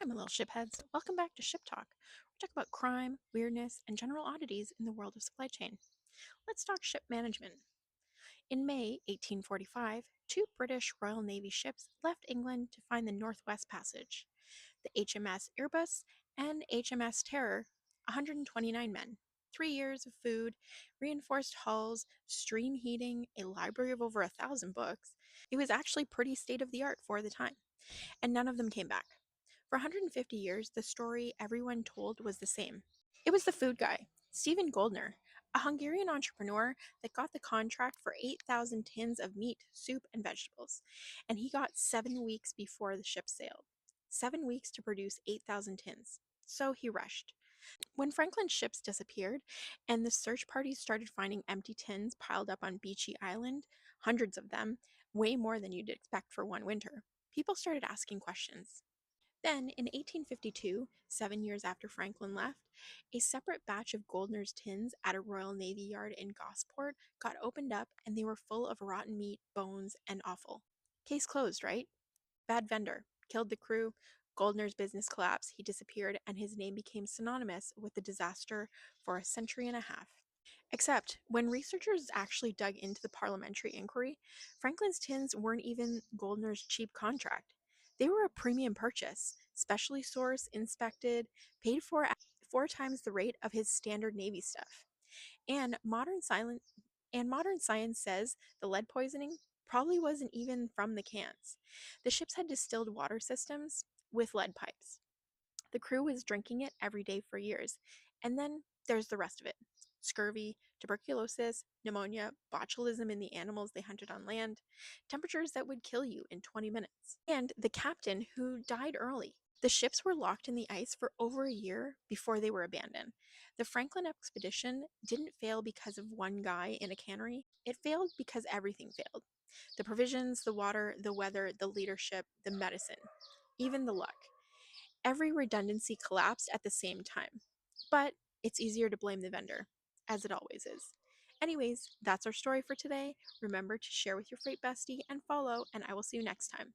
Hi, my little shipheads. Welcome back to Ship Talk. We talk about crime, weirdness, and general oddities in the world of supply chain. Let's talk ship management. In May 1845, two British Royal Navy ships left England to find the Northwest Passage. The HMS Erebus and HMS Terror, 129 men. 3 years of food, reinforced hulls, stream heating, a library of over 1,000 books. It was actually pretty state of the art for the time, and none of them came back. For 150 years, the story everyone told was the same. It was the food guy, Stephen Goldner, a Hungarian entrepreneur that got the contract for 8,000 tins of meat, soup, and vegetables, and he got 7 weeks before the ship sailed. 7 weeks to produce 8,000 tins. So he rushed. When Franklin's ships disappeared and the search parties started finding empty tins piled up on Beechy Island, hundreds of them, way more than you'd expect for one winter, people started asking questions. Then, in 1852, 7 years after Franklin left, a separate batch of Goldner's tins at a Royal Navy yard in Gosport got opened up and they were full of rotten meat, bones, and offal. Case closed, right? Bad vendor. Killed the crew. Goldner's business collapsed, he disappeared, and his name became synonymous with the disaster for a century and a half. Except, when researchers actually dug into the parliamentary inquiry, Franklin's tins weren't even Goldner's cheap contract. They were a premium purchase, specially sourced, inspected, paid for at 4 times the rate of his standard Navy stuff. And modern science says the lead poisoning probably wasn't even from the cans. The ships had distilled water systems with lead pipes. The crew was drinking it every day for years. And then there's the rest of it: scurvy, tuberculosis, pneumonia, botulism in the animals they hunted on land, temperatures that would kill you in 20 minutes, and the captain who died early. The ships were locked in the ice for over a year before they were abandoned. The Franklin expedition didn't fail because of one guy in a cannery, it failed because everything failed: the provisions, the water, the weather, the leadership, the medicine, even the luck. Every redundancy collapsed at the same time. But it's easier to blame the vendor, as it always is. Anyways, that's our story for today. Remember to share with your freight bestie and follow, and I will see you next time.